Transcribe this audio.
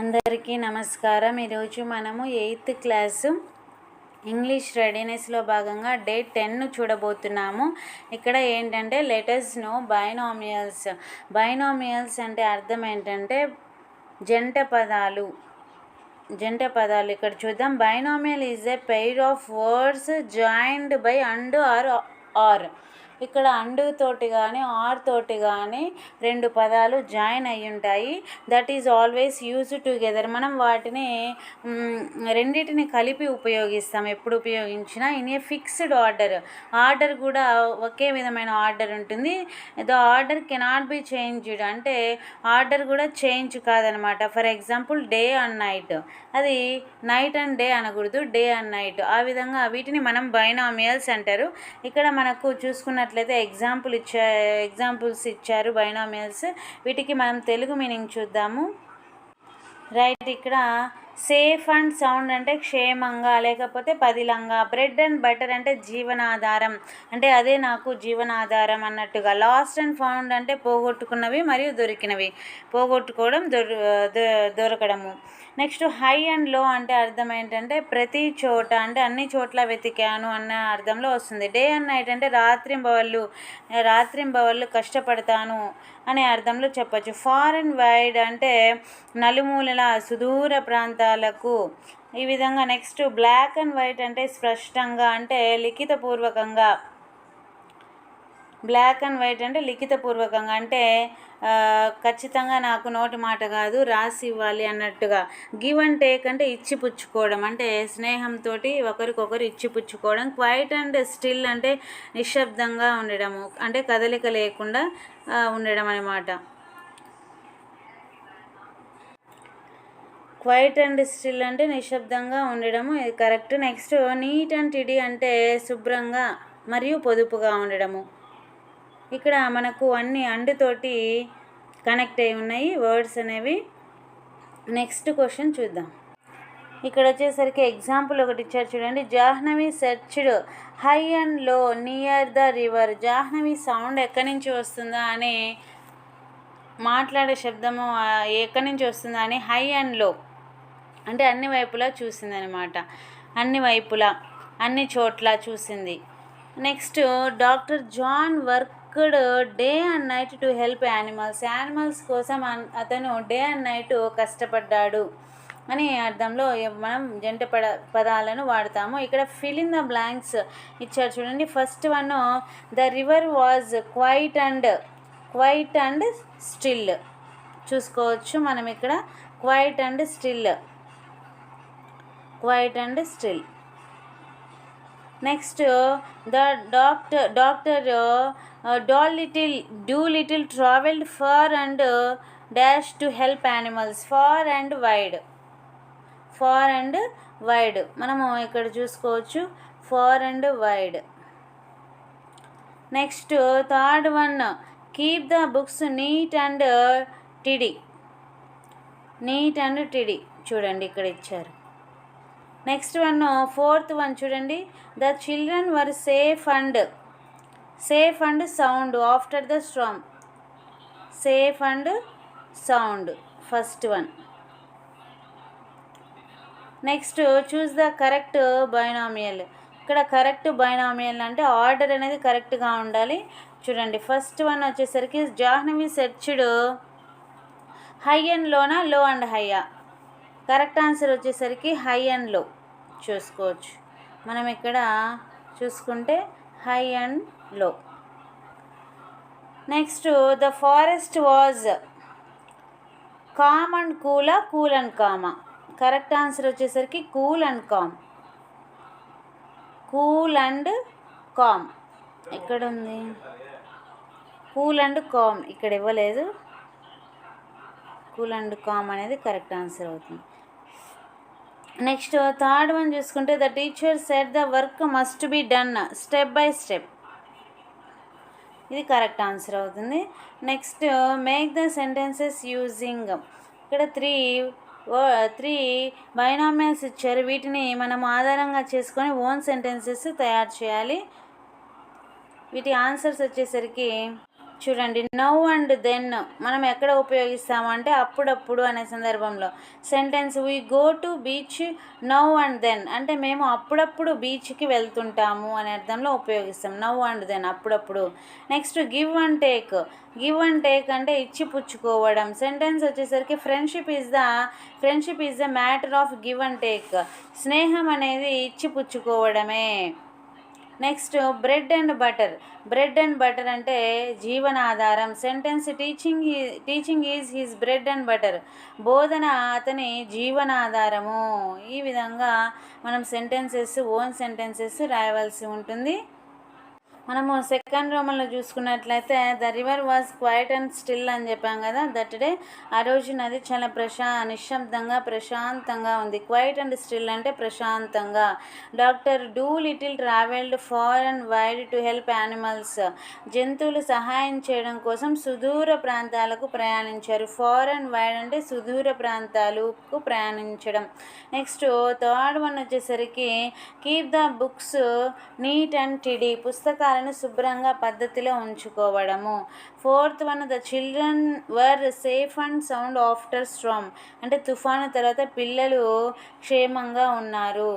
అందరికీ నమస్కారం. ఈరోజు మనము 8th క్లాసు ఇంగ్లీష్ రెడీనెస్లో భాగంగా డే 10 చూడబోతున్నాము. ఇక్కడ ఏంటంటే లెటర్స్ నో బైనామియల్స్. బైనామియల్స్ అంటే అర్థం ఏంటంటే జంట పదాలు. ఇక్కడ చూద్దాం. Binomial is a pair of words joined by and or. ఇక్కడ అండ్ తోటి కానీ ఆర్ తోటి కానీ రెండు పదాలు జాయిన్ అయ్యి ఉంటాయి. That is always use together. మనం వాటిని రెండింటిని కలిపి ఉపయోగిస్తాం. ఎప్పుడు ఉపయోగించినా ఇన్ ఏ ఫిక్స్డ్ ఆర్డర్ కూడా ఒకే విధమైన ఆర్డర్ ఉంటుంది. The order cannot be changed అంటే ఆర్డర్ కూడా చేంజ్ కాదనమాట. For example day and night, అది నైట్ అండ్ డే అనకూడదు, డే అండ్ నైట్. ఆ విధంగా వీటిని మనం బైనామియల్స్ అంటారు. ఇక్కడ మనకు చూసుకున్నట్లయితే ఎగ్జాంపుల్స్ ఇచ్చారు బైనామియల్స్. వీటికి మనం తెలుగు మీనింగ్ చూద్దాము. రైట్, ఇక్కడ సేఫ్ అండ్ సౌండ్ అంటే క్షేమంగా లేకపోతే పదిలంగా. బ్రెడ్ అండ్ బటర్ అంటే జీవనాధారం, అంటే అదే నాకు జీవనాధారం అన్నట్టుగా. లాస్ట్ అండ్ ఫౌండ్ అంటే పోగొట్టుకున్నవి మరియు దొరికినవి, పోగొట్టుకోవడం దొరకడము. నెక్స్ట్ హై అండ్ లో అంటే అర్థం ఏంటంటే ప్రతి చోట, అంటే అన్ని చోట్ల వెతికాను అన్న అర్థంలో వస్తుంది. డే అండ్ నైట్ అంటే రాత్రింబవళ్ళు కష్టపడతాను అనే అర్థంలో చెప్పచ్చు. ఫార్ అండ్ వైడ్ అంటే నలుమూలల సుదూర ప్రాంతాలకు, ఈ విధంగా. నెక్స్ట్ బ్లాక్ అండ్ వైట్ అంటే స్పష్టంగా, అంటే లిఖితపూర్వకంగా. బ్లాక్ అండ్ వైట్ అంటే లిఖితపూర్వకంగా, అంటే ఖచ్చితంగా నాకు నోటి మాట కాదు, రాసి ఇవ్వాలి అన్నట్టుగా. గివ్ అండ్ టేక్ అంటే ఇచ్చిపుచ్చుకోవడం, అంటే స్నేహంతో ఒకరికొకరు ఇచ్చిపుచ్చుకోవడం. క్వైట్ అండ్ స్టిల్ అంటే నిశ్శబ్దంగా ఉండడము, అంటే కదలిక లేకుండా ఉండడం అన్నమాట. క్వైట్ అండ్ స్టిల్ అంటే నిశ్శబ్దంగా ఉండడము, ఇది కరెక్ట్. నెక్స్ట్ నీట్ అండ్ టిడీ అంటే శుభ్రంగా మరియు పొదుపుగా ఉండడము. ఇక్కడ మనకు అన్ని అండుతోటి కనెక్ట్ అయి ఉన్నాయి వర్డ్స్ అనేవి. నెక్స్ట్ క్వశ్చన్ చూద్దాం. ఇక్కడ వచ్చేసరికి ఎగ్జాంపుల్ ఒకటి ఇచ్చారు చూడండి. జాహ్నవి సెర్చ్డ్ హై అండ్ లో near the river. Jahnavi sound ఎక్కడి నుంచి వస్తుందా అని, మాట్లాడే శబ్దము ఎక్కడి నుంచి వస్తుందా అని హై అండ్ లో అంటే అన్ని వైపులా చూసింది అనమాట. అన్ని వైపులా, అన్ని చోట్ల చూసింది. Next doctor John worked day and night to help animals కోసం అతను డే అండ్ నైట్ కష్టపడ్డాడు అని అర్థంలో మనం జంట పదాలను వాడతాము. ఇక్కడ ఫిల్ ఇన్ ద బ్లాంక్స్ ఇచ్చారు చూడండి. First one, the river was quiet and still. చూసుకోవచ్చు మనం ఇక్కడ quiet and still. Next the doctor Doolittle traveled far and dash to help animals. Far and wide మనము ఇక్కడ చూసుకోవచ్చు, far and wide. Next third one, keep the books neat and tidy. చూడండి ఇక్కడ ఇచ్చారు. Next one, fourth one చూడండి. The children were safe and sound after the storm. Safe and sound, first one. Next choose the correct binomial. ఇక్కడ correct binomial అంటే order అనేది కరెక్ట్గా ఉండాలి. చూడండి, ఫస్ట్ వన్ వచ్చేసరికి జాహ్నవి సెర్చ్డ్ హై అండ్ లోనా, low and హైయా. కరెక్ట్ ఆన్సర్ వచ్చేసరికి హై అండ్ లో. చూసుకోవచ్చు మనం ఇక్కడ చూసుకుంటే high and low. Next the forest was calm and cool and కామా. కరెక్ట్ ఆన్సర్ వచ్చేసరికి కూల్ అండ్ కామ్. ఎక్కడ ఉంది? కూల్ అండ్ కామ్ ఇక్కడ ఇవ్వలేదు. కూల్ అండ్ కామ్ అనేది కరెక్ట్ ఆన్సర్ అవుతుంది. నెక్స్ట్ థర్డ్ వన్ చూసుకుంటే the teacher said the work must be done step by step. ఇది కరెక్ట్ ఆన్సర్ అవుతుంది. Next make the sentences using. ఇక్కడ త్రీ బైనామియల్స్ ఇచ్చారు. వీటిని మనం ఆధారంగా చేసుకొని ఓన్ సెంటెన్సెస్ తయారు చేయాలి. వీటి ఆన్సర్స్ వచ్చేసరికి చూడండి, నౌ అండ్ దెన్ మనం ఎక్కడ ఉపయోగిస్తాము అంటే అప్పుడప్పుడు అనే సందర్భంలో. Sentence we go to beach now and then అంటే మేము అప్పుడప్పుడు బీచ్కి వెళ్తుంటాము అనే అర్థంలో ఉపయోగిస్తాం. నౌ అండ్ దెన్ అప్పుడప్పుడు. Next give and take. Give and take అంటే ఇచ్చి పుచ్చుకోవడం. సెంటెన్స్ వచ్చేసరికి friendship is the matter of give and take. స్నేహం అనేది ఇచ్చి పుచ్చుకోవడమే. Next bread and butter. Bread and butter అంటే జీవనాధారం. Sentence teaching is his bread and butter. బోధన అతని జీవనాధారము. ఈ విధంగా మనం ఓన్ సెంటెన్సెస్ రాయవలసి ఉంటుంది. మనము సెకండ్ రోమన్లో చూసుకున్నట్లయితే the river was quiet and still అని చెప్పాం కదా. దట్ డే ఆ రోజు నది చాలా నిశ్శబ్దంగా ప్రశాంతంగా ఉంది. క్వైట్ అండ్ స్టిల్ అంటే ప్రశాంతంగా. Doctor Dolittle travelled far and wide to help animals. జంతువులు సహాయం చేయడం కోసం సుదూర ప్రాంతాలకు ప్రయాణించారు. ఫార్ అండ్ వైడ్ అంటే సుదూర ప్రాంతాలకు ప్రయాణించడం. నెక్స్ట్ థర్డ్ వన్ వచ్చేసరికి keep the books neat and tidy. పుస్తకాలను శుభ్రంగా పద్ధతిలో ఉంచుకోవడము. Fourth one the children were safe and sound after storm అంటే తుఫాను తర్వాత పిల్లలు క్షేమంగా ఉన్నారు.